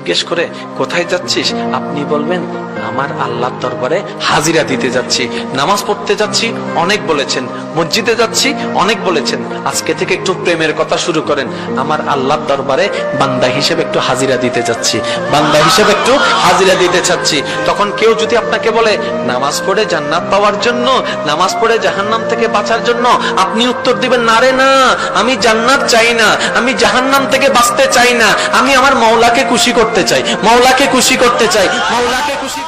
জিজ্ঞেস করে কোথায় যাচ্ছিস, আপনি বলবেন আমার আল্লাহর দরবারে হাজিরা দিতে যাচ্ছি, নামাজ পড়তে যাচ্ছি, অনেক বলেছেন, মসজিদে যাচ্ছি, অনেক বলেছেন, আজকে থেকে একটু প্রেমের কথা শুরু করেন, আমার আল্লাহর দরবারে বান্দা হিসেবে একটু হাজিরা দিতে যাচ্ছি, বান্দা হিসেবে একটু হাজিরা দিতে চাচ্ছি। তখন কেউ যদি আপনাকে বলে নামাজ পড়ে জান্নাত পাওয়ার জন্য, নামাজ পড়ে জাহান্নাম থেকে বাঁচার জন্য, আপনি উত্তর দিবেন না রে না, আমি জান্নাত চাই না, আমি জাহান্নাম থেকে বাঁচতে চাই না, আমি আমার মাওলাকে খুশি করতে চাই, মাওলাকে খুশি করতে চাই, মাওলাকে খুশি